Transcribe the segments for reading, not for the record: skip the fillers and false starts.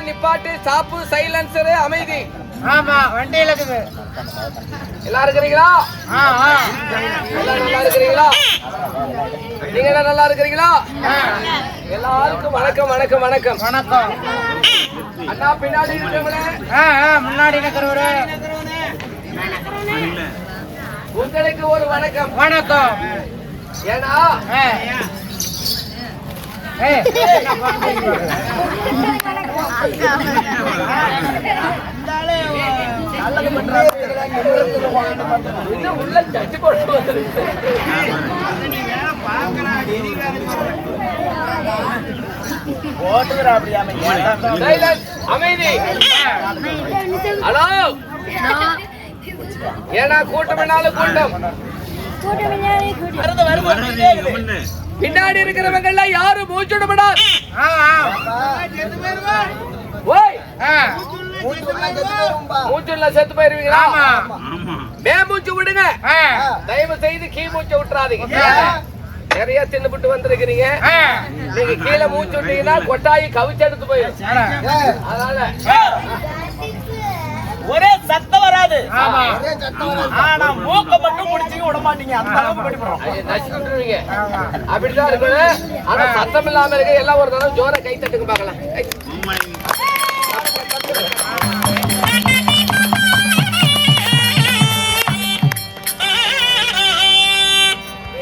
நிப்பாட்டு சாப்பு சைலன்சர் அமைதி. ஆமா வண்டியில இருக்குது. எல்லாம் இருக்கிறீங்களா? எல்லாம் நல்லா இருக்கிறீங்களா? நீங்க நல்லா இருக்கிறீங்களா? எல்லாருக்கும் வணக்கம் வணக்கம் வணக்கம் வணக்கம். அண்ணா பின்னாடி இருக்கிறவங்களே, முன்னாடி இருக்கிறவரு உங்களுக்கு ஒரு வணக்கம் வணக்கம். ஏன்னா உள்ள சட்டி போட்டு அமைதி. ஹலோ, ஏன்னா கூட்டம் கூட்டம் பின்னாடி இருக்கிறவங்க எல்லாம் யாரும் மூச்சுடப்படாது. மூச்சுல செத்து போயிருவீங்களா? மேமூச்சு விடுங்க, தயவு செய்து கீ மூச்சு விட்டுறாதீங்க. நிறைய தின்னுபிட்டு வந்திருக்கிறீங்க, நீங்க கீழே மூச்சு விட்டீங்கன்னா கொட்டாயி கவிச்சு எடுத்து போயிடும். அதனால ஒரே சத்தம் வராது, ஆனா மூக்க மட்டும் முடிச்சு விட மாட்டீங்க. நச்சுட்டுருவீங்க. அப்படிதான் இருக்கணும். ஆனா சத்தம் இல்லாம இருக்க எல்லாம் ஒரு தடவை ஜோர கை தட்டுங்க பாக்கலாம்.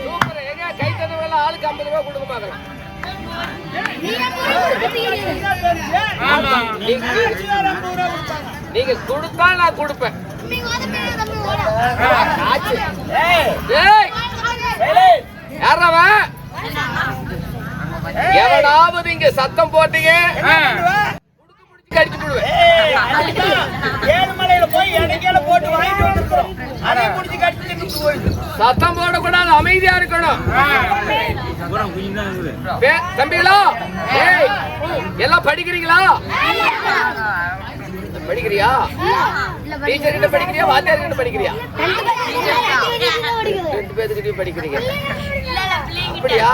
சூப்பர். எங்க கை தட்டுறவங்க ஆளுக்கு 50 ரூபாய் கொடுக்க பாக்கலாம். நீங்க கொடுத்தா நான் கொடுப்பேன். எவனாவது இங்க சத்தம் போட்டீங்க கடிச்சு போடுவேன். ஏழுமலையில போய் எண்ணிக்கையில போட்டு வாங்கிட்டு வந்துருக்கோம். அதை முடிச்சு கடிச்சு போயிடுது. சத்தம் போடக்கூடாது, அமைதியா இருக்கணும். தம்பிகளா, எல்லாம் படிக்கிறீங்களா? படிக்கிறியா? டீச்சர் கிட்ட படிக்கிறியா? வாத்தியார் கிட்ட படிக்கிறியா? 2 பேர்கிட்ட படிக்கிறீங்க. அப்படியா?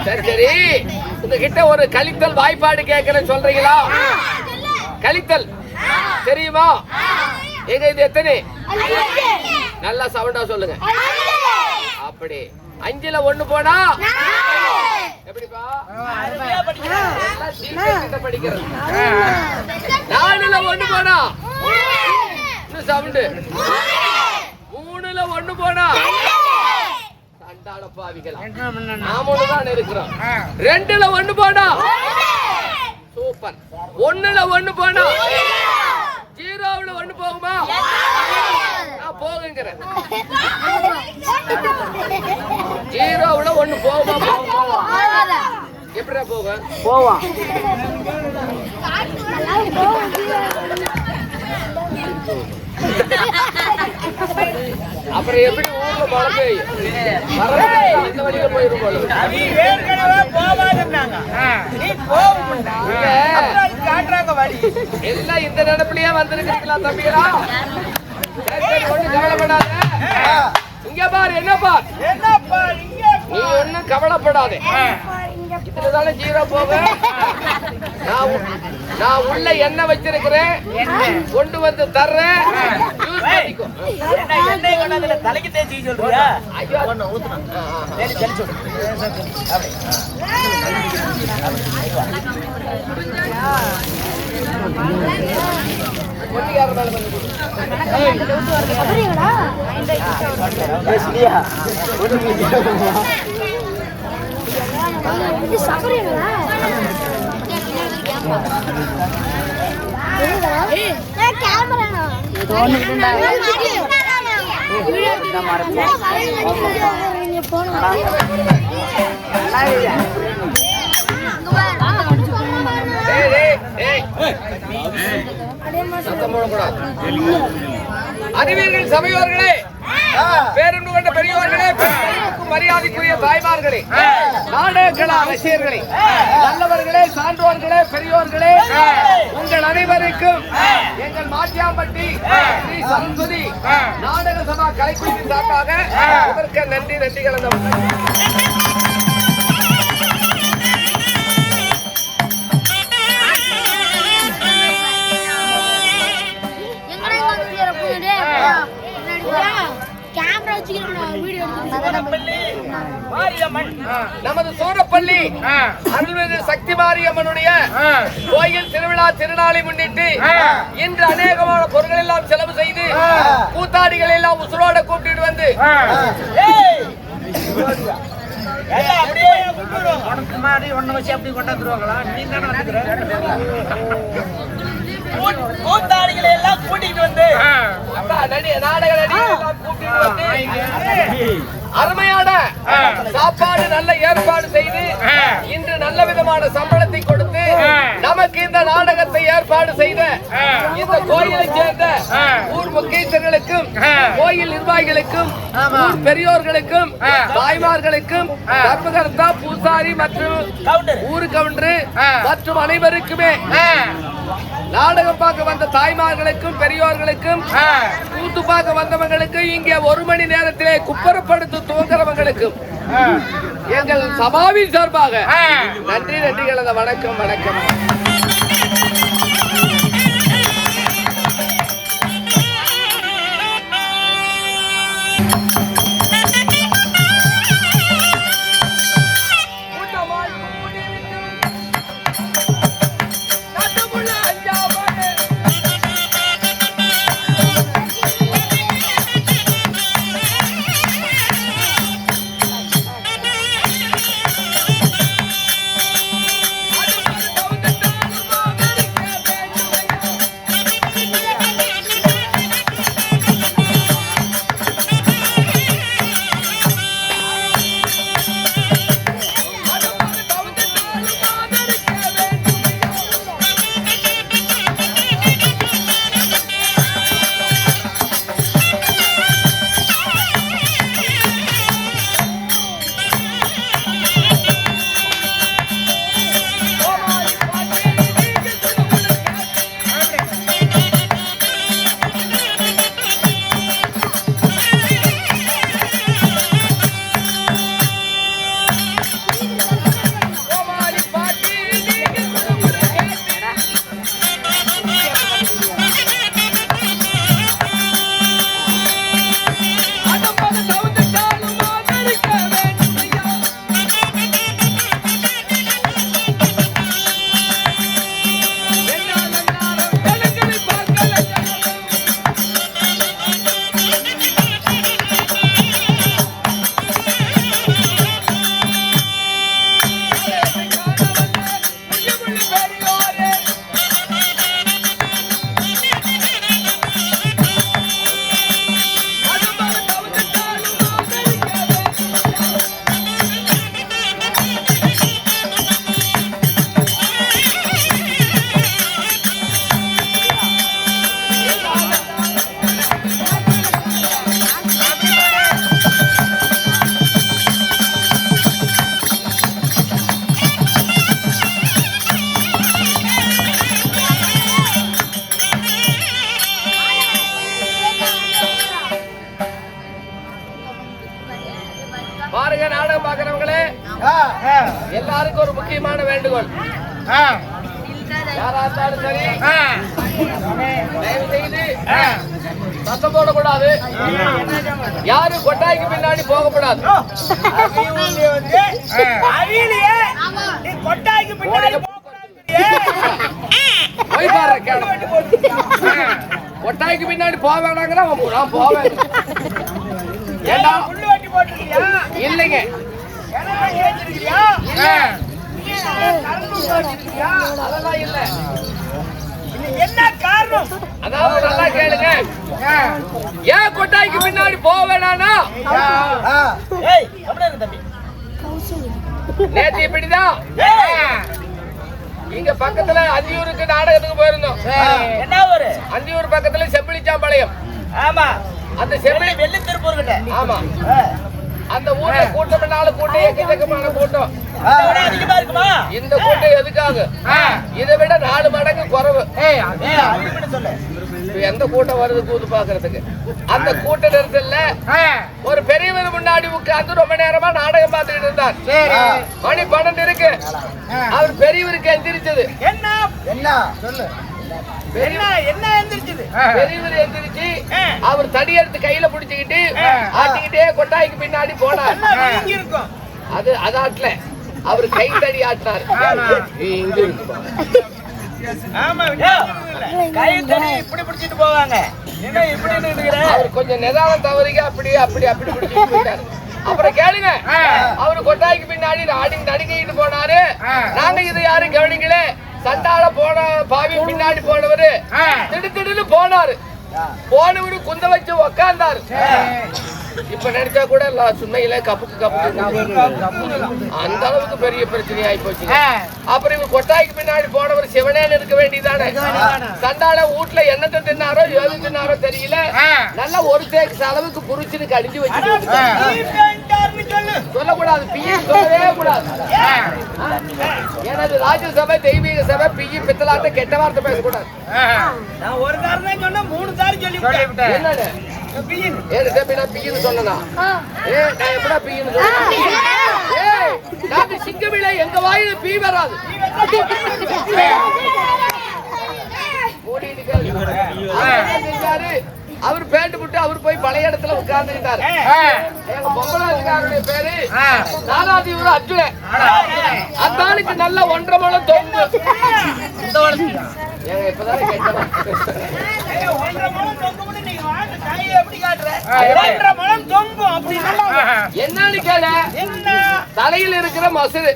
சரி சரி. உங்ககிட்ட ஒரு கலித்தல் வாய்ப்பாடு கேட்கிறேன்னு சொல்றீங்களா? கலித்தல் தெரியுமா? எங்க இது எத்தனை? நல்லா சவுண்டா சொல்லுங்க. அப்படி 5ல 1 போனா எப்படிப்பா? படிக்கிறது. 4ல 1 போனா சவுண்டு. 3ல 1 போனா சண்டாள பாவிகள். நாமளும் தான் இருக்கிறோம். 2ல 1 போனா சூப்பர். 1ல 1 போனா 0ல 1 போகுமா? நான் போகுங்கிறேன். 0ல 1 போகுமா? எப்படிடா போகும்? போவான். அப்புறம் எப்படி ஊர்ல மழை பெய்யும்? இந்த வழியில போயிரும் போல. எல்லாம் இந்த நினைப்புலயே வந்திருக்கீங்களா தம்பிகளா? ஒண்ணு கவலைப்படாத. இங்க பாரு, என்ன பார், நீ ஒண்ணும் கவலைப்படாதே. இதுலதானே ஜீரோ போகும். நான் உள்ள எண்ணெய் வச்சிருக்கிறேன், கொண்டு வந்து தர்றேன், யூஸ் பண்ணிக்கோ. எண்ணெய் கொண்டாந்துல தலைக்கு தேய்ச்சி சொல்றியா? ஐயோ சரி சரி சொல்லு. ஒட்டியார மேல வந்து அறிவீர்கள் சபையோர்களே, பேரன்பு கொண்ட பெரியோர்களே, பெண்களுக்கும் மரியாதைக்குரிய தாய்மார்களே, நாடகங்கள அரசியர்களே, நல்லவர்களே, சான்றோர்களே, பெரியோர்களே, உங்கள் அனைவருக்கும் எங்கள் மாட்டியாம்பட்டி ஸ்ரீ சரஸ்வதி நாடக சபா கலைக்குழுவின் சார்பாக இதற்கு நன்றி கலந்த நமது சூரப்பள்ளி அருள்மிகு சக்தி மாரியம்மனுடைய கோயில் திருவிழா திருநாளை முன்னிட்டு இன்று அநேகமான பொருட்கள் எல்லாம் செலவு செய்து கூத்தாடிகள் எல்லாம் உசுரோட கூப்பிட்டு வந்து ஒண்ணு வச்சு அப்படி கொண்டாந்துருவாங்களா? நீ தானே வந்துக்கிற கூத்தாடிகளை எல்லாம் கூட்டிட்டு வந்து நாடக நடிகை எல்லாம் கூட்டிட்டு வந்து அருமையான சாப்பாடு நல்ல ஏற்பாடு செய்து இன்று நல்ல விதமான சம்பளத்தை கொடுத்து நமக்கு இந்த நாடகத்தை ஏற்பாடு செய்த இந்த கோயிலை சேர்ந்த ஊர் முக்கியஸ்தர்களுக்கும் கோயில் நிர்வாகிகளுக்கும் ஊர் பெரியோர்களுக்கும் தாய்மார்களுக்கும் தர்மகர்த்தா பூசாரி மற்றும் ஊர் கவுண்டர் மற்றும் அனைவருக்குமே நாடகம் பார்க்க வந்த தாய்மார்களுக்கும் பெரியோர்களுக்கும் கூத்து பார்க்க வந்தவங்களுக்கும் இங்கே 1 மணி நேரத்திலே குப்பரப்படுத்து துவங்குறவங்களுக்கும் எங்கள் சபாவின் சார்பாக நன்றி கலந்த வணக்கம். பாருங்க நாடகம் பாக்குறவங்களே, எல்லாருக்கும் ஒரு முக்கியமான வேண்டுகோள். யாரா இருந்தாலும் சரி, தயவு செய்து சத்தம் போடக்கூடாது. யாரும் கொட்டாய்க்கு பின்னாடி போகக்கூடாது. கொட்டாய்க்கு பின்னாடி போய் பாரு, கொட்டாய்க்கு பின்னாடி போக வேணாங்கிற நான் போவேன். ஏண்டா புல்லு வெட்டி போட்டுருக்கியா? இல்லைங்க, அதெல்லாம் இல்ல. என்ன காரணம்? அதாவது நல்லா கேளுங்க, ஏன் கொட்டாய்க்கு பின்னாடி போக வேணானா? தம்பி நேற்று இப்படிதான் இங்க பக்கத்துல அந்தியூருக்கு நாடகத்துக்கு போயிருந்தோம். என்ன ஒரு அந்தியூர் பக்கத்துல செம்பிளிச்சாம்பாளையம். ஆமா, அந்த செம்பிளி வெள்ளி திருப்பூர் கிட்ட. ஆமா, அந்த ஊர்ல கூட்டம் கூட்டம் எக்கச்சக்கமான கூட்டம். அதிகமா இருக்குமா? இந்த கூட்டம் எதுக்காக? இதை விட 4 மடங்கு குறைவு. சொல்லு, எந்த கூட்டம் வருது கூத்து பாக்குறதுக்கு? அந்த கூட்ட நெரிசல்ல ஒரு பெரியவர் முன்னாடி உட்கார்ந்து ரொம்ப நேரமா நாடகம் பார்த்துக்கிட்டு இருந்தார். மணி 12 இருக்கு. அவர் பெரியவருக்கு எந்திரிச்சது. என்ன என்ன சொல்லு. என்ன எந்திரிச்சது? பெரியவர் எந்திரிச்சு அவர் தடி எடுத்து கையில புடிச்சுக்கிட்டு ஆட்டிக்கிட்டே கொட்டாய்க்கு பின்னாடி போனார். இருக்கும் அது அதாட்ல அவர் கை தடி ஆட்டினார். இங்க இருக்கு. ஆமா, கை தடி இப்படி பிடிச்சிட்டு போவாங்க. என்ன இப்படி நின்னுக்கிற? அவர் கொஞ்சம் நிதானம் தவறிக்க அப்படி பிடிச்சிட்டு போயிட்டாரு. அப்புறம் கேளுங்க, அவரு கொட்டாய்க்கு பின்னாடி நடிக்கிட்டு போனாரு. நாங்க இதை யாரும் கவனிக்கல. சண்டால போன பாவி பின்னாடி போனவரு திடுத்திடுன்னு போனாரு. போனவரு குந்த வச்சு உக்காந்தாரு. இப்ப நினைச்சா கூட சுண்ணையில கப்புக்கு அந்த அளவுக்கு பெரிய பிரச்சனை ஆகி போச்சு. அப்புறம் இவங்க கொட்டாய்க்கு பின்னாடி போனவர் சிவனேன்னு இருக்க வேண்டியதானே. சண்டால வீட்டுல என்னத்தை தின்னாரோ எது தின்னாரோ தெரியல. நல்லா ஒரு தேக்கு அளவுக்கு புரிச்சுன்னு கடிஞ்சு வச்சு சொல்லக்கூடாது. பியும் சொல்லவே கூடாது. எனது ராஜ்யசபை தெய்வீக சபை பியும் பித்தலாட்ட கெட்ட வார்த்தை பேசக்கூடாது. நான் ஒரு காரணம் சொன்னா 3 காரணம் சொல்லி என்னன்னு சிங்கமில்லை, எங்க வாயில பீ வராது. அவர் பேண்ட் விட்டு அவர் போய் பழைய இடத்துல உட்கார்ந்துட்டாரு. எங்க பொம்பளாட்டுக்காரருடைய பேரு நாலாதிபுர அர்ஜுனன். அந்த ஆளுக்கு நல்ல 1.5 முழம் தொங்கு. இப்பதான் கேட்டேன். என்னன்னு கேள, தலையில் இருக்கிற மசுரு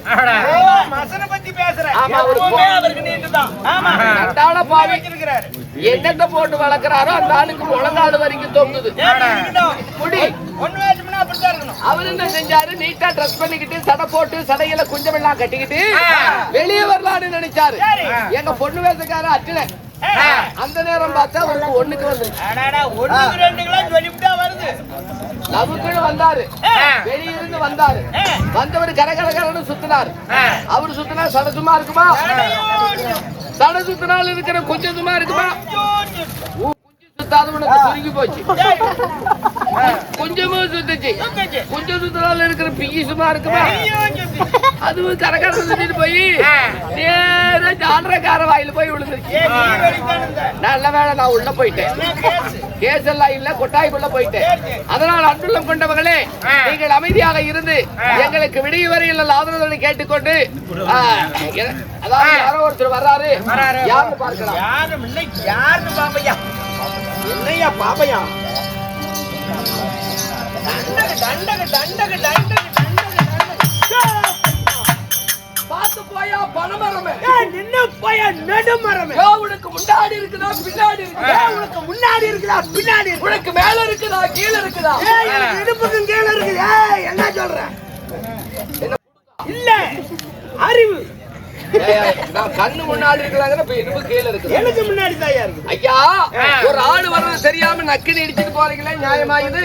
பத்தி பேசுறேன். என்னத்தை போட்டு வளர்க்கிறாரோ அந்த ஆளுக்கு முழங்காடு வரைக்கும் தொங்குது முடி. அவர் என்ன செஞ்சாரு, நீட்டா ட்ரெஸ் பண்ணிக்கிட்டு சடை போட்டு சடையில குஞ்சமெல்லாம் கட்டிக்கிட்டு வெளியே வரலான்னு நினைச்சாரு. எங்க பொண்ணு வேசக்கார அர்ஜுனன் அந்த நேரம் பார்த்தா அவருக்கு 1க்கு வந்து லவுக்குன்னு வந்தாரு. வெளியிருந்து வந்தாரு. வந்தவர் கரகரகரன்னு சுத்தினாரு. அவரு சுத்தினா சட சும்மா இருக்குமா? சட சுத்தினால இருக்கிற கொஞ்சம் சும்மா இருக்குமா? சுருங்கி போச்சு. கொஞ்சமும் சுத்துச்சு. கொஞ்சம் சுத்தினால இருக்கிற பிய்யி சும்மா இருக்குமா? அதுவும் கரகர சுத்திட்டு போய் நேரா ஜாலரக்கார வாயில போய் விழுந்துருச்சு. நல்ல வேலை நான் உள்ள போயிட்டேன். கேஸ் எல்லாம் இல்ல, கொட்டாய்க்குள்ள போயிட்டேன். அதனால் அன்புள்ளம் கொண்டவர்களே, நீங்கள் அமைதியாக இருந்து எங்களுக்கு விடிய வரையில் ஆதரவு கேட்டுக்கொண்டு, அதாவது யாரோ ஒருத்தர் வர்றாரு. யாருன்னு பார்க்கலாம். யாருன்னு பாப்பையா? என்னையா பாப்பையா? பார்த்து போயா பனமரமே, நின்னு போயா நெடுமரமே. உனக்கு முன்னாடி இருக்குதா பின்னாடி இருக்குதா? உனக்கு முன்னாடி இருக்குதா பின்னாடி? உனக்கு மேல இருக்குதா கீழே இருக்குதா? இடுப்புக்கும் கீழே இருக்குது. என்ன சொல்ற? இல்ல அறிவு. நான் கண்ணு முன்னாடி இருக்கிறாங்க, இடுப்பு கீழே இருக்குது. எனக்கு முன்னாடி தாயா இருக்குது. ஐயா, ஒரு ஆடு வர்றது தெரியாம நக்குன்னு இடிச்சிட்டு போறீங்களா? நியாயமா இது?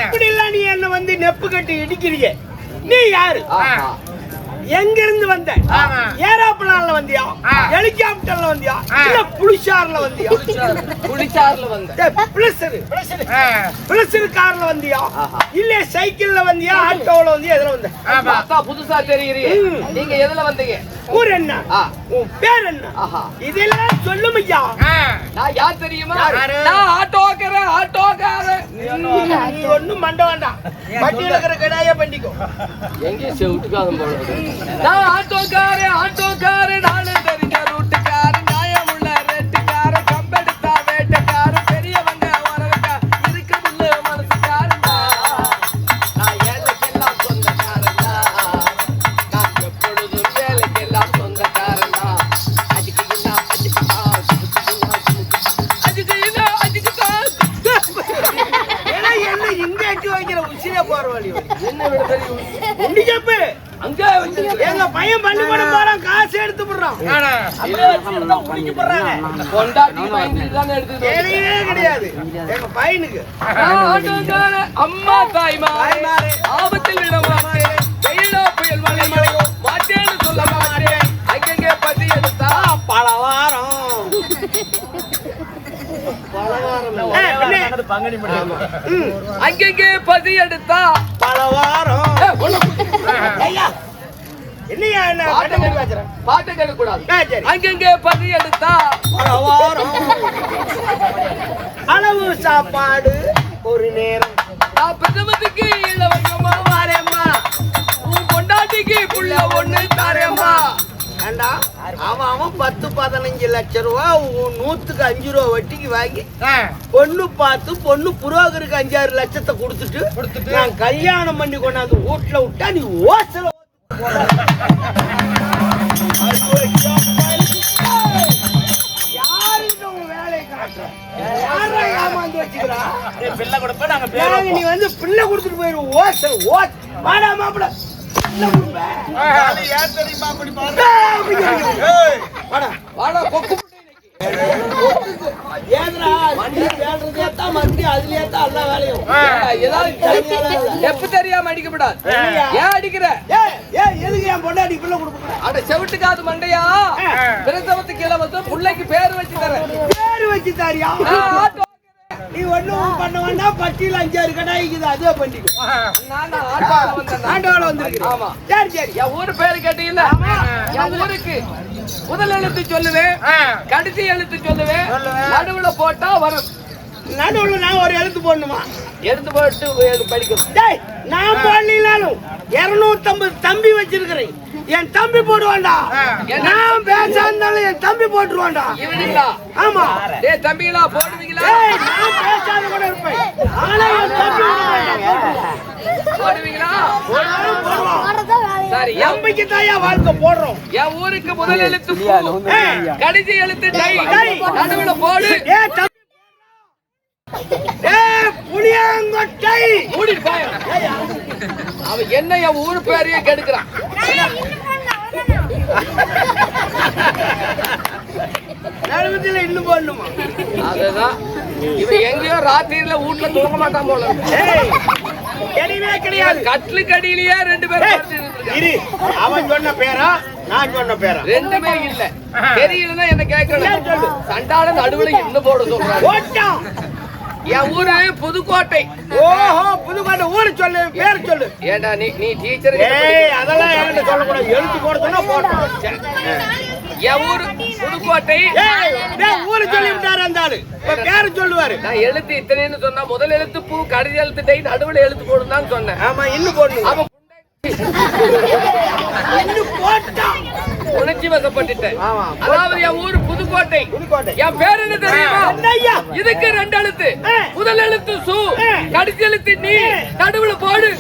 இப்படி எல்லாம் நீ என்ன வந்து நெப்பு கட்டி இடிக்கிறீங்க. நீ யாரு? எங்க இருந்து வந்த? ஏரோப்ளான்ல வந்தியா, ஹெலிகாப்டர்ல வந்தியா, இல்ல புலிஷார்ல வந்தியா? புலிச்சார்ல வந்த பிளஸர் கார்ல வந்தியா, இல்ல சைக்கிள்ல வந்தியா, ஆட்டோல வந்தியா, எதுல வந்த? அக்கா புதுசா தெரியுறீங்க. நீங்க எதுல வந்தீங்க? ஊர் என்ன, உன் பேர் என்ன, இதெல்லாம் சொல்லும் ஐயா. நான் யார் தெரியுமா? நான் ஆட்டோக்காரன். நீ ஒண்ணும் மண்ட வேண்டாம், பட்டியல இருக்கிற கடாய பண்ணிக்கோ. எங்கேயும் செவிட்டுக்காதும் போல. நான் ஆட்டோக்காரன் நானு தெரிஞ்ச ரூட்டுக்காரன், நியாயமுள்ள ரேட்டுக்காரன், கம்பெடுத்தா வேட்டக்காரன், பெரியவங்க வரவங்க இருக்குதுல்ல மனசுக்காரன். நான் ஏழைக்கெல்லாம் சொந்தக்காரன், நான் எப்பொழுதும் ஏழைக்கெல்லாம் சொந்தக்காரன். என்ன இங்க எட்டி வைக்கிற உச்சிலே போற வழி என்ன விட தெரியும்? அங்க எங்க பையன் பள்ளிக்கூடம் போறான், காசு எடுத்து போடுறான். கொண்டாட்டி பயந்துதான் எடுத்து தெரியவே கிடையாது எங்க பையனுக்கு. அம்மா தாய்மா ஆபத்தில் விட மாட்டேன், வெயிலோ புயல் மழை மாட்டேன்னு சொல்ல மாட்டேன். அங்கங்கே பசி எடுத்தா பலவாரம் அங்கங்கே பசி எடுத்தா பலவாரம். என்னையா என்ன பாட்டு கேட்க கூடாது. அங்கங்கே பசி எடுத்தா பலவாரம். அளவு சாப்பாடு ஒரு நேரம். நான் பிரதமத்துக்கு இளவரசமா வாரேம்மா, உன் பொண்டாட்டிக்கு புள்ள ஒண்ணு தாரேம்மா. ஏண்டா அவன் 10-15 லட்சம் ரூபா 100க்கு 5 ரூபா வட்டிக்கு வாங்கி பொண்ணு பார்த்து பொண்ணு புரோகருக்கு 5-6 லட்சத்தை கொடுத்துட்டு நான் கல்யாணம் பண்ணி கொண்டாந்து வீட்டுல விட்டா நீ ஓசல நீ வந்து பிள்ளை கொடுத்துட்டு போயிரு. ஓசல் வாடா மாப்பிள்ள தெரியாம அடிக்கப்படாது. ஏன் அடிக்கிற? எதுக்கு என் பொண்டாட்டி பிள்ளை கொடுக்க? அட செவிட்டுக்காது மண்டையா, பிரசவத்துக்கு இலவச பிள்ளைக்கு பேர் வச்சு தரேன். பேரு வச்சு தாரியா? நீ ஒண்ணும் பண்ண வேண்டாம், பட்டியல 5-6 கடாய்க்குது, அதே பண்ணிக்கோ. ஆண்டோல வந்திருக்கு. ஆமா சரி சரி. என் ஊரு பேரு கேட்டீங்கல்ல, என் ஊருக்கு முதல் எழுத்து சொல்லுவேன், கடைசி எழுத்து சொல்லுவேன், நடுவுல போட்டா வரும். நடுவுல நான் ஒரு எழுத்து போடணுமா? எடுத்து போட்டு படிக்கணும். நான் போடலாம். 250 தம்பி வச்சிருக்கிறேன், என் தம்பி போடுவான்டா. நான் பேச இருந்தாலும் என் தம்பி போட்டுருவான்டா. இவனுங்களா? ஆமா. டேய் தம்பிகளா போடுவீங்களா? நான் பேசாத கூட இருப்பேன், ஆனா என் தம்பி போடுவீங்களா? சரி, தம்பிக்கு தாயா வாழ்க்கை போடுறோம். என் ஊருக்கு முதல் எழுத்து கடைசி எழுத்து டை, நடுவுல போடு. புளியங்கொட்டை அவன் என்ன என் ஊரு பேரையே கெடுக்கிறான். நடுவத்தில் இன்னும் போடணுமா? அதுதான் இவன் எங்கேயோ ராத்திரியில வீட்டுல தூங்க மாட்டான் போல. கிடையாது, கட்லுக்கு அடியிலேயே 2 பேரும் அவன் சொன்ன பேரா நான் சொன்ன பேரா? ரெண்டுமே இல்ல. தெரியலன்னா என்ன கேட்கணும். சண்டால நடுவுல என்ன போட சொல்றான். என் ஊரு புதுக்கோட்டை. ஓஹோ, புதுக்கோட்டை. ஊரு சொல்லு, பேர் சொல்லு. ஏண்டா நீ டீச்சர்? அதெல்லாம் என்கிட்ட சொல்லக்கூடாது, எழுத்து போட சொன்னா போட்டோம். என் ஊரு புதுக்கோட்டை. ஊரு சொல்லி விட்டாரு அந்த ஆளு, பேரு சொல்லுவாரு. நான் எழுத்து இத்தனைன்னு சொன்னா முதல் எழுத்து பூ, கடைசி எழுத்து டை, நடுவுல எழுத்து போடுன்னு சொன்னேன். ஆமா, இன்னும் போடணும். அவன் உணர்ச்சி வசப்பட்டுட்டேன். அதாவது என் ஊரு புதுக்கோட்டை. என் பேர் என்ன தெரியுமா? இதுக்கு 2 எழுத்து. முதல் எழுத்து சு, கடைசி எழுத்து நீ, நடுவுல போடு.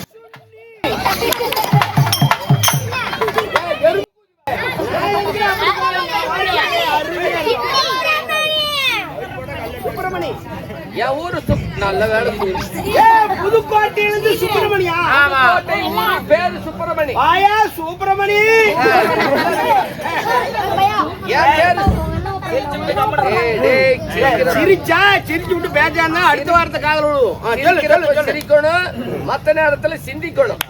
என் ஊரு நல்ல வேலை. புதுக்கோட்டையிலிருந்து சுப்பிரமணியா? பேரு சுப்பிரமணி. சுப்பிரமணி. சிரிச்சா சிரிச்சு விட்டு பேச்சான்னா அடுத்த வாரத்தை காதல் விழுவும். சிரிக்கணும், மத்த நேரத்துல சிந்திக்கணும்.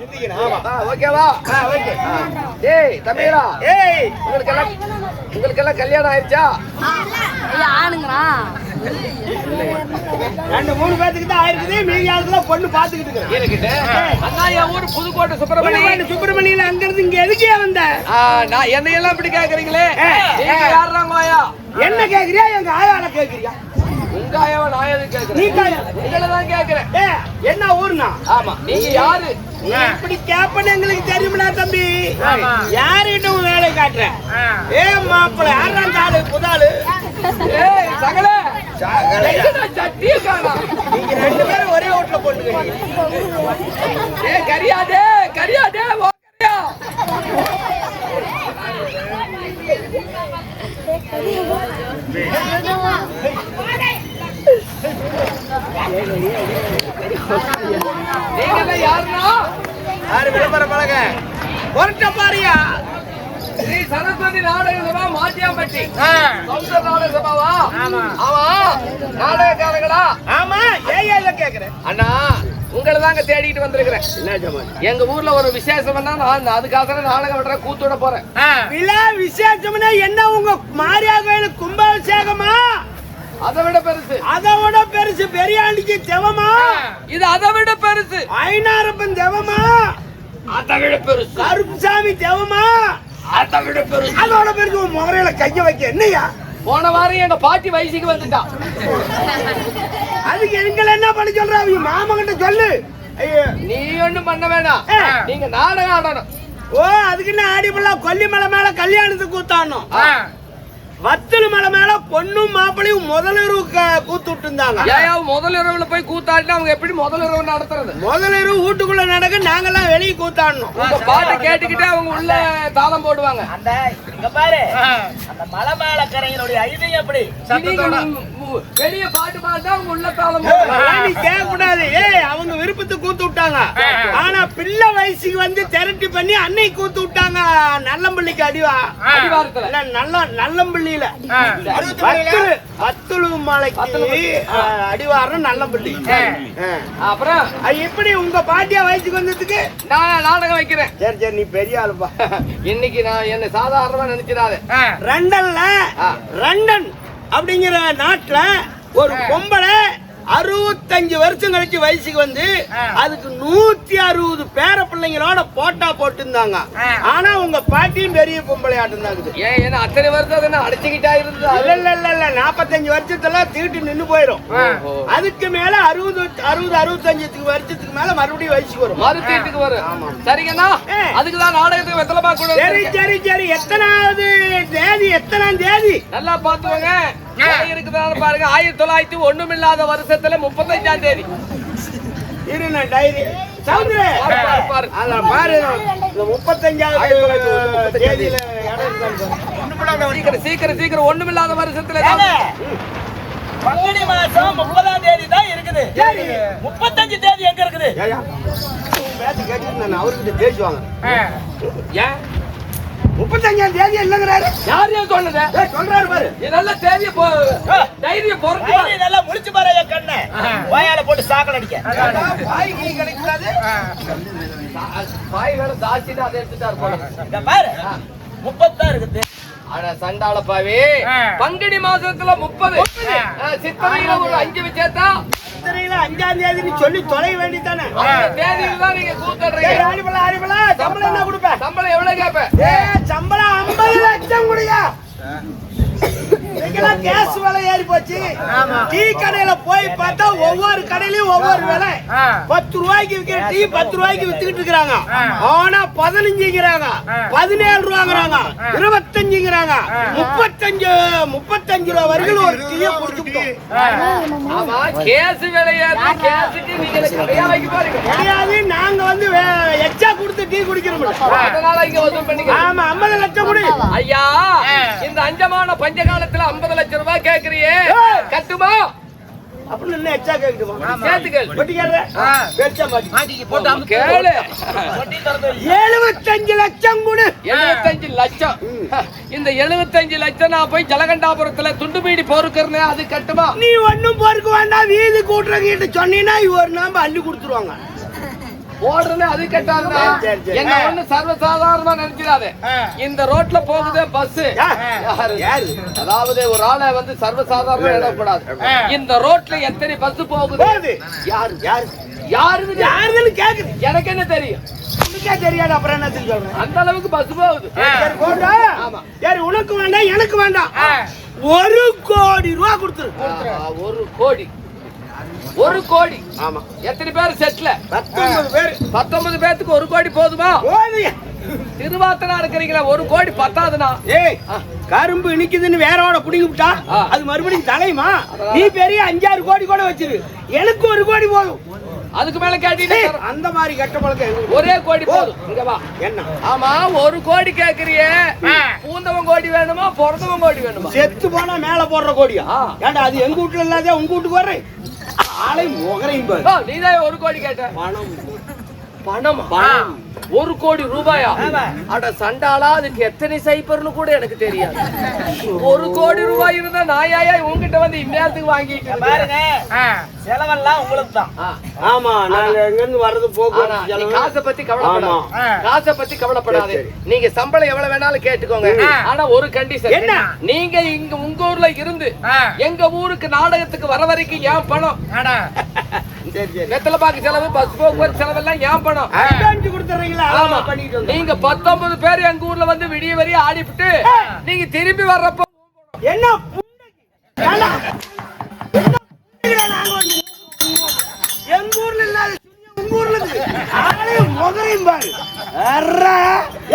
ஓகேவா? டேய் தம்பிகளா, உங்களுக்கெல்லாம் கல்யாணம் ஆயிடுச்சா? ஆணுங்களா 2-3 பேத்துக்கு தான் ஆயிருக்குது. மீதி ஆளுக்குள்ள பொண்ணு பாத்துக்கிட்டு இருக்குது. அண்ணா என் ஊர் புதுக்கோட்டை சுப்பிரமணியம். சுப்பிரமணியில அங்க இருந்து இங்க எதுக்கே வந்த? நான் என்னையெல்லாம் இப்படி கேக்குறீங்களே, யாருறாங்க ஆயா? என்ன கேக்குறியா? எங்க ஆயால கேக்குறியா? உங்க ஆயாவை நான் எது கேக்குறேன்? நீ காயா? உங்களை தான் கேக்குறேன். என்ன ஊர்னா? ஆமா, நீங்க யாரு? இப்படி கேப்பன்னு எங்களுக்கு தெரியுமிடா தம்பி. யாருகிட்ட உன் வேலை காட்டுற? மாப்பிள்ள யாராம் ஆளு? புதாளு சகல சட்டிய காணோம். நீங்க 2 பேரும் ஒரே வீட்டுல போட்டுக்கிறீங்க. கரியாதே கரியாதே ஓ கரியா. நீங்க யாருன்னா? யாரு விளம்பர பழக பொருட்ட பாரியா? ஸ்ரீ சரஸ்வதி நாடக சபா மாட்டியாம்பட்டி. சௌந்தர நாடக சபாவா? ஆமா. நாடகக்காரங்களா? ஆமா. ஏல கேக்குறேன் அண்ணா, உங்களை தாங்க தேடிட்டு வந்திருக்கிறேன். என்ன ஜமான்? எங்க ஊர்ல ஒரு விசேஷம்னா நான் அதுக்காக நாடகம் விடுற கூத்தோட போறேன். விழா விசேஷம்னா என்ன? உங்க மாரியா கோயில் கும்பாபிஷேகமா? அதை விட பெருசு. அதை விட பெருசு பெரியாண்டிக்கு தெவமா? இது அதை விட பெருசு. ஐநாரப்பன் தெவமா? அதை விட பெருசு. கருப்புசாமி தெவமா? அதை விட பெருசு. அதோட பெருசு உன் முகரையில கைய வைக்க என்னையா? போன வாரம் எங்க பாட்டி வயசுக்கு வந்துட்டான். அதுக்கு எங்களை என்ன பண்ண சொல்ற? அவங்க மாமா கிட்ட சொல்லு. நீ ஒண்ணும் பண்ண வேணாம், நீங்க நாடகம் ஆடணும். ஓ, அதுக்கு என்ன? ஆடிப்பள்ளா கொல்லிமலை மேல கல்யாணத்துக்கு கூத்தாடணும். வத்தல் மலை மேல பொண்ணும் மாப்பிளையும் முதலிரவு கூத்து விட்டு இருந்தாங்க. முதல் இரவுல போய் கூத்தாடினா அவங்க எப்படி முதல் இரவு நடத்துறது? முதலிரவு வீட்டுக்குள்ள நடக்க, நாங்கெல்லாம் வெளியே கூத்தாடணும். உங்க பாட்டு கேட்டுக்கிட்டே அவங்க உள்ள தாளம் போடுவாங்க. அந்த இங்க பாரு, அந்த மலை மேல கரையினுடைய ஐதீகம் எப்படி வெளிய பாட்டு பாட்டா அவங்க உள்ள தாளம் போடுவாங்க. நீ கேட்க கூடாது. அவங்க விருப்பத்துக்கு கூத்து விட்டாங்க. ஆனா பிள்ளை வயசுக்கு வந்து திரட்டி பண்ணி அன்னை கூத்து விட்டாங்க. நல்லம்பள்ளிக்கு அடிவாரத்துல நல்லம்பள்ளியில வத்தலு மலைக்கு அடிவாரம் நல்லம்பள்ளி. அப்புறம் எப்படி உங்க பாட்டியா வயசுக்கு வந்ததுக்கு நான் நாடகம் வைக்கிறேன். சரி சரி, நீ பெரிய ஆளுப்பா. இன்னைக்கு நான் என்ன சாதாரணமா நினைச்சிடாத. லண்டன் அப்படிங்கிற நாட்டுல ஒரு பொம்பளை 65 வருஷம் கழிச்சு வயசுக்கு வந்து அதுக்கு 160 பேர பிள்ளைங்களோட போட்டா போட்டுருந்தாங்க. ஆனா உங்க பாட்டியும் பெரிய பொம்பளை ஆட்டுந்தாங்க. ஏன் அத்தனை வருஷம் அடிச்சுக்கிட்டா இருந்தது? இல்ல 45 வருஷத்துல தீட்டு நின்னு போயிடும். அதுக்கு மேல 60-65 வருஷத்துக்கு மேல மறுபடியும் வயசுக்கு வரும். மறுத்தீட்டுக்கு வரும். சரிங்கண்ணா, அதுக்குதான் நாடகத்துக்கு வெத்தலை பாக்க. சரி சரி சரி. எத்தனாவது தேதி? எத்தனாம் தேதி? நல்லா பாத்துவாங்க. இருக்குதான்னு பாருங்க. 1901 வருஷத்துல 35ஆம் தேதி. இரு, நான் டைரி சவுந்தரே பாரு. அத பாரு. 35ஆவது தேதியில சீக்கிரம் சீக்கிரம் 1 வருஷத்துல பங்குனி மாசம் 30ஆம் தேதி தான் இருக்குது. 35 தேதி எங்க இருக்குது? நான் அவர்கிட்ட பேசுவாங்க. ஏன் 35ஆம் தேதி இல்லங்கிறாரு? யாரையும் சொன்னது? சொல்றாரு பாரு. நல்ல தேதியை தைரியம் பொறுத்து நல்லா முடிச்சு பாரு. என் கண்ணை வாயால போட்டு சாக்கல் அடிக்க. வாய் கை கிடைக்காது. பாய் வேற தாசிட்டு அதை எடுத்துட்டாரு போல. பாரு 30 தான் இருக்குது. ஆனா சண்டாள பாவி, பங்குனி மாசத்துல 30, சித்திரையில ஒரு 5 வச்சேத்தா 5ஆம் தேதி சொல்லி தொலை வேண்டித்தானே. தேதியில தான் நீங்க கூத்தடுறீங்க. சம்பளம் என்ன கொடுப்ப? சம்பளம் எவ்வளவு கேப்ப? சம்பளம் 50 லட்சம் கொடுங்க. கேஸ் விலை ஏறி போச்சு. டீ கடையில போய் பார்த்தா ஒவ்வொரு கடையிலயும் ஒவ்வொரு விலை. 10 ரூபாய்க்கு விற்கிற டீ 10 ரூபாய்க்கு வித்துக்கிட்டு இருக்காங்க. ஆனா 15ங்கிறாங்க, 17 ரூபாங்கிறாங்க, 25ங்கிறாங்க, 35 ரூபா வரைக்கும் ஒரு டீயை குடிச்சுட்டோம். ஆமா, கேஸ் விலையாது. கேஸுக்கு நீங்க கடையா வைக்க பாருங்க. கிடையாது, நாங்க வந்து எச்சா கொடுத்து டீ குடிக்கிறோம். அதனால இங்க வசூல் பண்ணிக்க. ஆமா, 50 லட்சம் கொடு. ஐயா, இந்த அஞ்சமான பஞ்ச காலத்துல 50 லட்சம் ரூபாய் கேக்குறியே, கட்டுமா? அப்படின்னு என்ன எச்சா கேக்குதுமா சேர்த்துக்கள் வட்டி கேட்ற பேச்சா மாட்டி போட்டு கேளு 75 லட்சம் கொடு 75 லட்சம் இந்த 75 லட்சம் நான் போய் ஜலகண்டாபுரத்துல துண்டுபீடி பொறுக்கிறேன்னு அது கட்டுமா? நீ ஒண்ணும் பொறுக்க வேண்டாம் வீதி கூட்டுறங்கிட்ட சொன்னீங்கன்னா ஒரு நாம அள்ளி கொடுத்துருவாங்க போடுறேன்னு அது கட்டாதுன்னா என்ன ஒண்ணு சர்வசாதாரணமா நினைச்சிடாது. இந்த ரோட்ல போகுது பஸ் யாரு அதாவது ஒரு ஆளை வந்து சர்வசாதாரணமா இடக்கூடாது. இந்த ரோட்ல எத்தனை பஸ் போகுது யாரு யாரு யாருன்னு யாருன்னு கேக்குது எனக்கு என்ன தெரியும்? உனக்கே தெரியாது அப்புறம் என்ன சொல்றேன் அந்த அளவுக்கு பஸ் போகுது. ஆமா சரி உனக்கு வேண்டாம் எனக்கு வேண்டாம் 1 கோடி ரூபாய் கொடுத்துரு 1 கோடி 1 கோடி. ஆமா எத்தனை பேர் செட்ல? 19 பேர் 19 பேருக்கு 1 கோடி போதுமா? போதுங்க திருவாத்தனா இருக்கிறீங்களா 1 கோடி பத்தாதுனா? ஏய் கரும்பு இனிக்குதுன்னு வேறோட புடிங்கி விட்டா அது மறுபடியும் தலையுமா? நீ பெரிய 5-6 கோடி கூட வச்சிரு எனக்கு 1 கோடி போதும். அதுக்கு மேல கேட்டீங்க அந்த மாதிரி கட்ட பழக்கம் ஒரே கோடி போதும். இங்க வா என்ன ஆமா 1 கோடி கேக்குறியே பூந்தவன் கோடி வேணுமா பிறந்தவன் கோடி வேணுமா? செத்து போனா மேல போடுற கோடியா? ஏண்டா அது எங்க வீட்டுல இல்லாத உங்க வீட்டுக்கு வர்றேன் ஆளை முகரையும் பாரு. நீதான் 1 கோடி கேட்ட. பணம் 1 கோடி ரூபாயா? அட சண்டாளா அதுக்கு எத்தனை சைபர்னு கூட எனக்கு தெரியாது. 1 கோடி ரூபாய் இருந்தா நாயாயா உங்ககிட்ட வந்து இந்நேரத்துக்கு வாங்கிட்டு பாருங்க செலவெல்லாம் உங்களுக்கு தான். ஆமா நாங்க எங்க இருந்து வர்றது போக்குவரத்து காசை பத்தி கவலைப்படாத. காசை பத்தி கவலைப்படாது. நீங்க சம்பளம் எவ்வளவு வேணாலும் கேட்டுக்கோங்க. ஆனா ஒரு கண்டிஷன் என்ன, நீங்க இங்க உங்க ஊர்ல இருந்து எங்க ஊருக்கு நாடகத்துக்கு வர வரைக்கும் ஏன் பணம்? வெத்தலை பாக்கு செலவு பஸ் போக்குவரத்து செலவு எல்லாம் ஏன் பணம்? நீங்க 19 பேர் எங்க ஊர்ல வந்து விடிய வரைய ஆடிவிட்டு நீங்க திரும்பி வர்றப்போ என்ன எங்க ஊர்ல இல்லாத உங்க ஊர்ல முகரையும் பாரு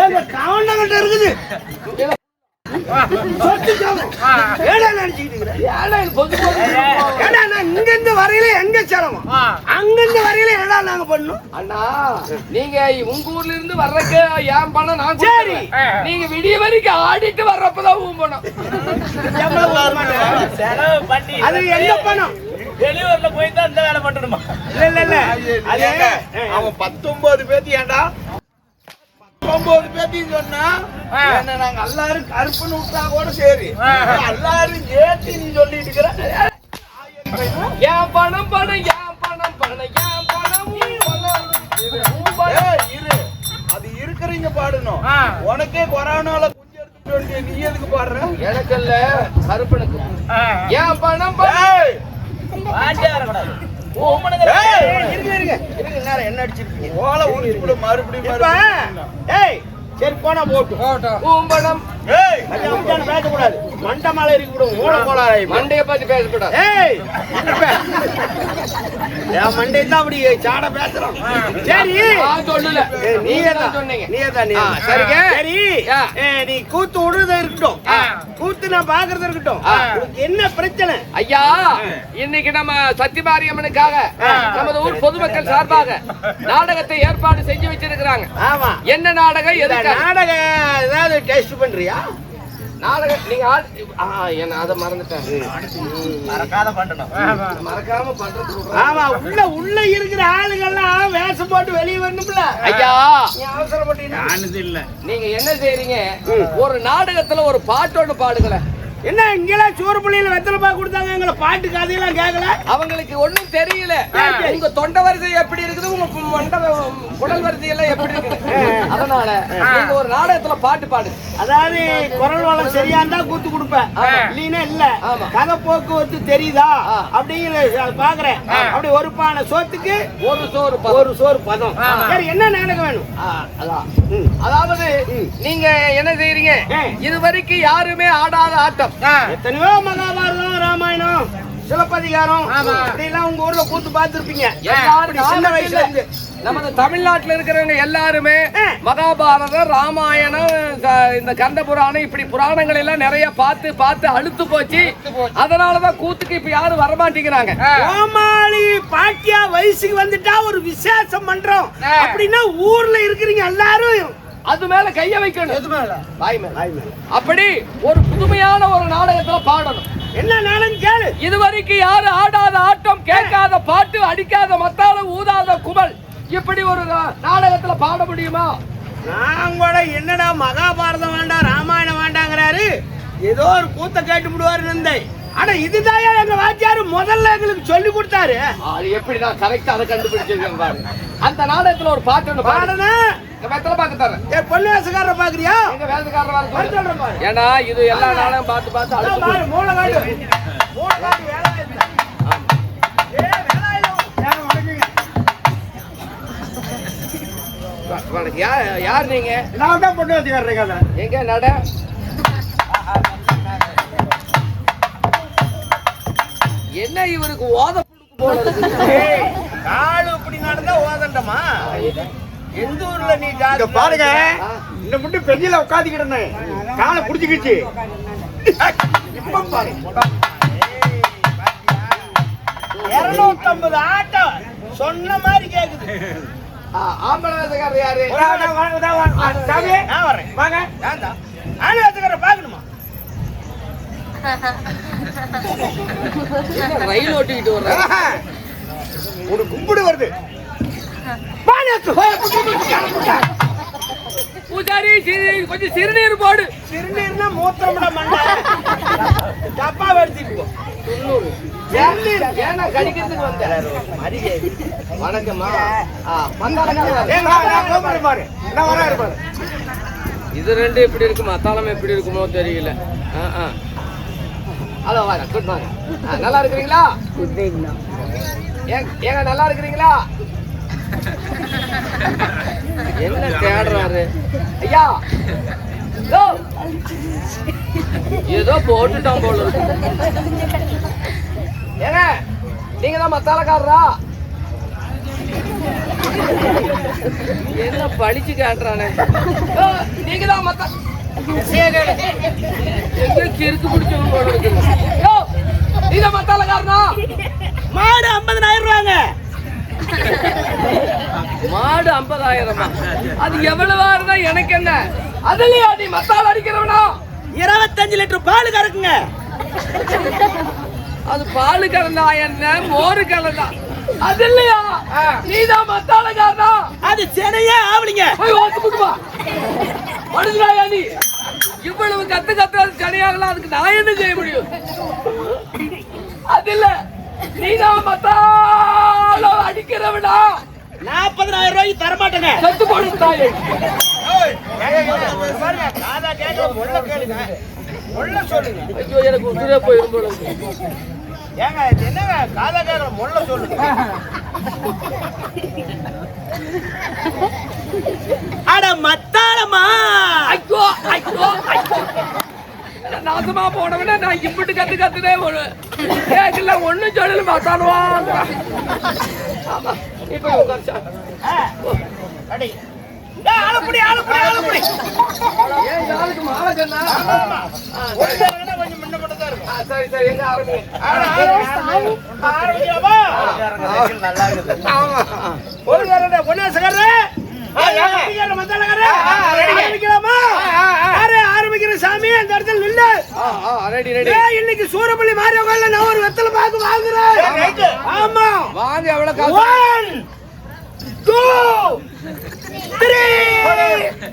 எங்க கவண்டகிட்ட இருக்குது. இங்கிருந்து வரையில எங்க செலவும் அங்கிருந்து வரையில என்ன நாங்க பண்ணும்? அண்ணா நீங்க உங்க ஊர்ல இருந்து வர்றதுக்கு ஏன் பணம் நான் சரி நீங்க விடிய வரைக்கும் ஆடிட்டு வர்றப்பதான் ஊம் பணம் செலவு பண்ணி அது எங்க பணம்? வெளியூர்ல போய் தான் இந்த வேலை பண்ணணுமா? இல்ல இல்ல அது அவன் 19 பேத்தி ஏண்டா 19 பேத்தின்னு சொன்னா என்ன நாங்க எல்லாரும் கருப்புன்னு விட்டா கூட சரி எல்லாரும் ஏத்தின்னு சொல்லிட்டு இருக்கிற ஏன் பணம் பணம் ஏன் பணம் பணம் ஏன் பணம் இரு அது இருக்கிறீங்க பாடணும். உனக்கே கொரோனால குஞ்சு எடுத்துட்டு வந்து நீ எதுக்கு பாடுற? எனக்கு இல்ல கருப்பனுக்கு. ஏன் பணம் என்ன அடிச்சிருக்கீங்க ஓலை ஊருக்கு மறுபடியும் சரி போனா போட்டு ஊம்பணம் பேசக்கூடாது மண்டை மேல இருக்க மண்டைய பத்தி பேசக்கூடாது. என் மண்டை தான் அப்படி சாட பேசுறோம். சரி சொல்லல நீங்க சொன்னீங்க. சரிங்க சரி நீ கூத்து விடுறத இருக்கட்டும் கூத்து நான் பாக்குறத இருக்கட்டும். என்ன பிரச்சனை ஐயா? இன்னைக்கு நம்ம சத்தியமாரியம்மனுக்காக நமது ஊர் பொதுமக்கள் சார்பாக நாடகத்தை ஏற்பாடு செஞ்சு வச்சிருக்கிறாங்க. ஆமா என்ன நாடகம்? எதுக்கு நாடகம் ஏதாவது டெஸ்ட் பண்றியா? நாடகம் நீங்க என்ன அதை மறந்துட்டேன். மறக்காத பண்ணணும். மறக்காம பண்றது. ஆமா உள்ள இருக்கிற ஆளுங்கெல்லாம் வேஷம் போட்டு வெளியே வரணும்ல. ஐயா நீ அவசரப்பட்டீங்க இல்ல நீங்க என்ன செய்றீங்க? ஒரு நாடகத்துல ஒரு பாட்டோடு பாடுங்களேன். என்ன இங்கெல்லாம் சோறு பிள்ளையில வெத்தலை பாக்கு கொடுத்தாங்க எங்களை பாட்டு கதையெல்லாம் கேட்கல. அவங்களுக்கு ஒண்ணும் தெரியல. உங்க தொண்டை வரிசை எப்படி இருக்குது, உங்க மண்டை குடல் வரிசை எல்லாம் எப்படி இருக்குது. அதனால நீங்க ஒரு நாடகத்துல பாட்டு பாடு. அதாவது குரல் வளம் சரியா இருந்தா கூத்து கொடுப்பேன், இல்லைன்னா இல்ல. கதை போக்குவரத்து தெரியுதா அப்படிங்கிற பாக்குறேன். அப்படி ஒரு பானை சோத்துக்கு ஒரு சோறு பதம். சரி என்ன நாடகம் வேணும்? அதாவது நீங்க என்ன செய்றீங்க? இது வரைக்கும் யாருமே ஆடாத ஆட்டம். எத்தனையோ மகாபாரதம் ராமாயணம் சிலப்பதிகாரம் அப்படிலாம் உங்க ஊர்ல கூத்து பார்த்திருப்பீங்க. சின்ன வயசுல இருந்து நமது தமிழ்நாட்டுல இருக்கிறவங்க எல்லாருமே மகாபாரதம் ராமாயணம் இந்த கந்த புராணம் இப்படி புராணங்கள் எல்லாம் நிறைய பார்த்து பார்த்து அழுத்து போச்சு. அதனாலதான் கூத்துக்கு இப்ப யாரும் வரமாட்டேங்கிறாங்க. கோமாளி பாட்டியா வயசுக்கு வந்துட்டா ஒரு விசேஷம் பண்றோம் அப்படின்னா ஊர்ல இருக்கிறீங்க எல்லாரும் அது மேல கைய வைக்கணும். அப்படி ஒரு புதுமையான ஒரு நாடகத்துல பாடணும். என்ன நானும் கேளு. இதுவரைக்கும் யாரு ஆடாத ஆட்டம், கேட்காத பாட்டு, அடிக்காத மத்தாளம், ஊதாத குமல், இப்படி ஒரு நாடகத்துல பாட முடியுமா? நான் கூட என்னடா மகாபாரதம் வேண்டாம் ராமாயணம் வேண்டாங்கிறாரு, ஏதோ ஒரு கூத்த கேட்டு விடுவாரு இருந்தேன். ஆனா இதுதான் எங்க வாத்தியாரு முதல்ல எங்களுக்கு சொல்லி கொடுத்தாரு. அது எப்படி நான் கரெக்டா அதை கண்டுபிடிச்சிருக்கேன் பாரு. அந்த நாடகத்துல ஒரு பாட்டு ஒண்ணு பாடுனா வெத்தலை பாக்க தரேன். பொண்ணு வேசக்காரரை பாக்குறியா? எங்க வேலைக்காரர் ஏன்னா இது எல்லா நாடகம் பார்த்து பார்த்து மூளை காட்டு யார் நீங்க? நான் தான் பொண்ணு வேசக்காரங்க. எங்க நட என்ன இவருக்கு ஓத காடு இப்படி நடந்தா ஓதண்டமா? எந்த ஊர்ல நீ பாருங்க, இந்த மட்டும் பெஞ்சில உட்காந்துக்கிட்டு காலை புடிச்சுக்கிச்சு. இப்ப பாரு 250 ஆட்டம் சொன்ன மாதிரி கேக்குது. ஆம்பளை வேலைக்காரர் யாரு? வாங்க ஆளு வேசக்கார பாக்கணுமா? ரயில் ஓட்டிக்கிட்டு வர்ற ஒரு கும்பிடு வருது. பூஜாரி கொஞ்சம் சிறுநீர் போடு. சிறுநீர்னா மூத்திரம்டா மண்ணா. டப்பா எடுத்துட்டு ஏன்னா கடிக்கிறதுக்கு வந்தேன். வணக்கம்மா. இது ரெண்டு எப்படி இருக்குமா, தளம் எப்படி இருக்குமோ தெரியல. ஹலோ வாங்க, குட் மார்னிங். நல்லா இருக்கிறீங்களா? ஏங்க நல்லா இருக்கிறீங்களா? என்ன தேடுறாரு ஐயா? ஏதோ போட்டுட்டான் போல இருக்கு. ஏங்க நீங்க தான் மத்தாலக்காரரா? என்ன படிச்சு காட்டுறானே. நீங்க தான் மத்தா கிறுக்கு பிடிச்சவங்க போல இருக்கு. நீங்க மத்தாலக்காரனா? மாடு 50,000 ரூபாங்க. மாடு 50,000? அது எவ்வளவா இருந்தா எனக்கு என்ன? அதுலயா நீ மத்தால் அடிக்கிறவனா? 25 லிட்டர் பால் கறக்குங்க. அது பால் கறந்தா என்ன, மோரு கறந்தா அது இல்லையா? நீதான் மத்தாலக்காரனா? அது சரியா ஆவலிங்க. மனுஷனாயா நீ? இவ்வளவு கத்து சரியாகலாம், அதுக்கு நான் என்ன செய்ய முடியும்? அது இல்ல, நீதான் மத்தால அடிக்கிறவனா? 40,000 ரூபாய்க்கு தர மாட்டேங்க. செத்து போடுத்தாயே. ஐயோ எனக்கு உசுரே போயிரும் போல. ஏங்க என்னங்க காதா கேட்கற முள்ள சொல்லுங்க. அட மத்தாளமா. ஐயோ ஐயோ நாசமா போனவன நான் இம்பிட்டு கத்துதே ஒரு கேட்கல, ஒண்ணும் சொல்லல மத்தானுவா. ஆமா இப்ப உட்கார்ச்சா அடி ஆளுபடி. ஏன் நாளுக்கு மாலை கண்ணா? கொஞ்சம் முன்ன மட்டும் தான் இருக்கும். சரி எங்க ஆரம்பிங்க. ஆரம்பிக்கலாமா? நல்லா இருக்குது. ஆமா ஒரு பொண்ணு சகரே ஆரம்பிக்கிற சாமி அந்த இடத்துல நில்லு. இன்னைக்கு சூரப்பள்ளி மாரியவங்க நான் ஒரு வெத்தலை பாக்கு வாங்குறேன். ஆமா வாங்க. எவ்வளவு காசு? 1 2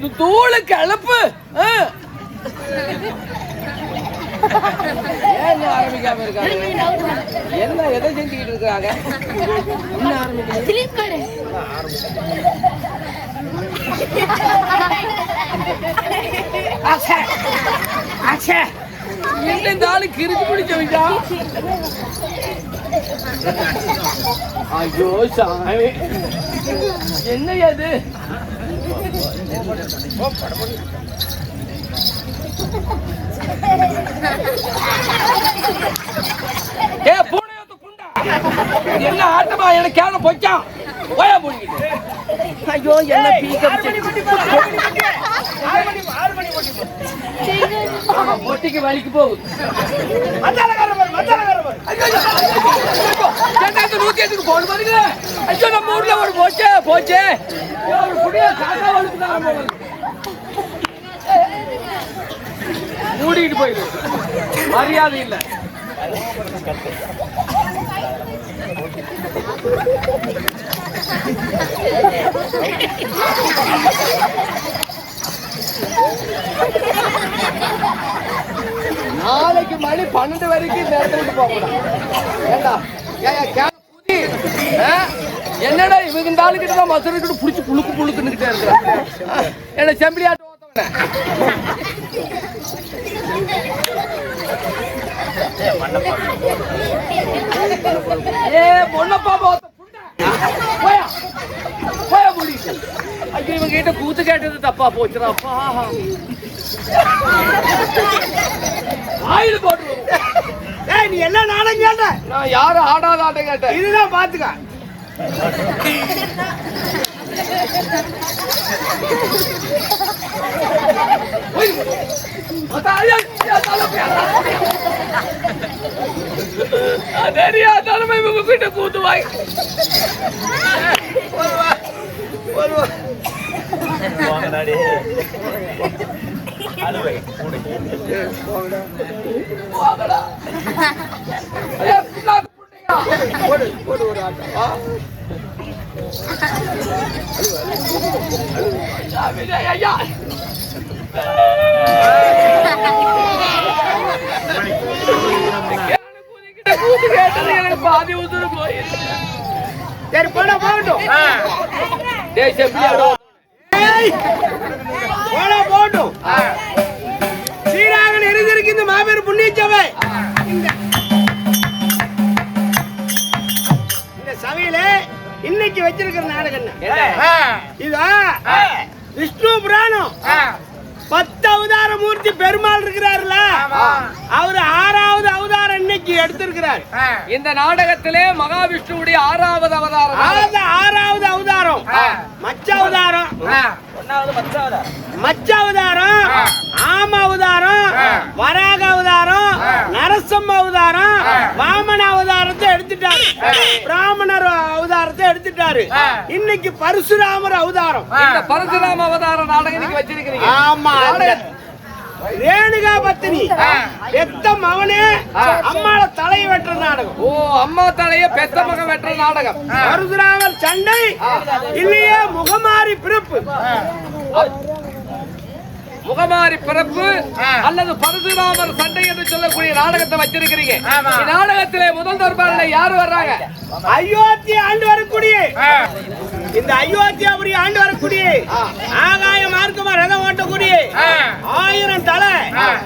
3 தூளு கலப்பு. ஏன் ஆரம்பிக்காம இருக்காங்க? என்ன எதை செஞ்சுக்கிட்டு இருக்காங்க? என்ன இந்த ஆளு கிறுக்கு பிடிச்சவங்க? ஐயோ சாமி, என்ன அது? என்ன ஆட்டமா? எனக்கு கேன போச்சான் போயா போடிக்கிட்டு. ஐயோ என்ன பொட்டிக்கு வலிக்கு போகுது. 108க்கு போன் பாருங்க. ஐயோ நம்ம ஊர்ல ஒரு போச்சே ஒரு புடிய காக்கா வலுக்குதார போல மூடிட்டு போயிடு. மரியாதை இல்ல. நாளைக்கு மணி 12 வரைக்கும் இந்த இடத்த விட்டு போக கூடாது. ஏண்டா என்னடா இவங்க இந்த ஆளுக்கிட்ட தான் மசூரிக்கிட்டு பிடிச்சி புழுக்குன்னுக்கிட்டே இருக்கிறான். என்ன செம்பிளியாட்டு ஓத்தவன பொண்ணப்பா போயா போயா முடியுது. ஐயோ இவங்க கிட்ட கூத்து கேட்டது தப்பா போச்சுடாப்பா. ஆயில் போட்டு நீ என்ன நாடகம் கேட்ட? நான் யாரும் ஆடாத ஆட்டம் கேட்டேன். இதுதான் பாத்துக்க. தெரியாதாலுமே இவங்க கிட்ட கூத்து வாய் ஒரு ஆட்டம். ஐயா கூத்து கேட்டது எனக்கு பாதி ஊத்துரு போயிரு. சரி போட போகட்டும். போட்டும் சீராக இருந்திருக்கு இந்த மாபெரும் புண்ணிய சபை. இந்த சபையில இன்னைக்கு வச்சிருக்கிற நாடகம் இதா விஷ்ணு புராணம் 10 அவதார மூர்த்தி பெருமாள் இருக்கிறாருல, அவரு 6வது அவதாரம் இன்னைக்கு எடுத்திருக்கிறார். இந்த நாடகத்திலே மகாவிஷ்ணுவுடைய 6வது அவதாரம். 6வது அவதாரம் மச்ச அவதாரம், மச்ச அவதாரம், ஆம அவதாரம், வராக அவதாரம், நரசிம்ம அவதாரம், வாமன அவதாரத்தை எடுத்துட்டாரு, பிராமணர் அவதாரத்தை எடுத்துட்டாரு. இன்னைக்கு பரசுராமர் அவதாரம். இந்த பரசுராம அவதார நாடகம் இன்னைக்கு வச்சிருக்கீங்க. ஆமா, ரேணுகா பத்தினி பெத்த மகனே அம்மாள தலையை வெட்டுற நாடகம். ஓ, அம்மா தலைய பெத்த மகன் வெட்டுற நாடகம். பரசுராமர் சண்டை இல்லையே முகமாரி பிறப்பு. முகமாரி பிறப்பு அல்லது பரசுராமர் சண்டை என்று சொல்லக்கூடிய நாடகத்தை வச்சிருக்கிறீங்க. நாடகத்திலே முதல் தர்பாரில யாரு வர்றாங்க? அயோத்தி ஆண்டு வரக்கூடிய இந்த அயோத்தியாபுரி ஆண்டு வரக்கூடிய ஆகாய மார்க்கமா ரதம் ஓட்டக்கூடிய 1000 தலை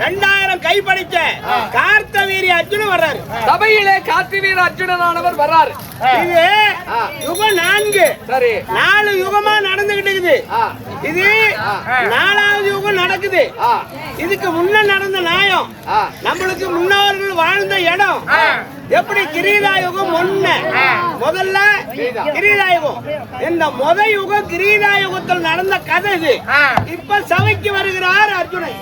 2000 கை படைத்த கார்த்தவீரி அர்ஜுனன் வர்றாரு. சபையிலே கார்த்திவீர அர்ஜுனனானவர் வர்றாரு. இது யுகம் 4. சரி, 4 யுகமா நடந்துகிட்டு இருக்குது. இது 4வது யுகம் நடக்குது. இதுக்கு முன்ன நடந்த நியாயம், நம்மளுக்கு முன்னோர்கள் வாழ்ந்த இடம் எப்படி கிரீதாயுகம் முதல்ல கிரீதாயுகம். இந்த யுகம் கிரீதாயுகத்தில் நடந்த கதை இது. இப்ப சபைக்கு வருகிறார் அர்ஜுனன்.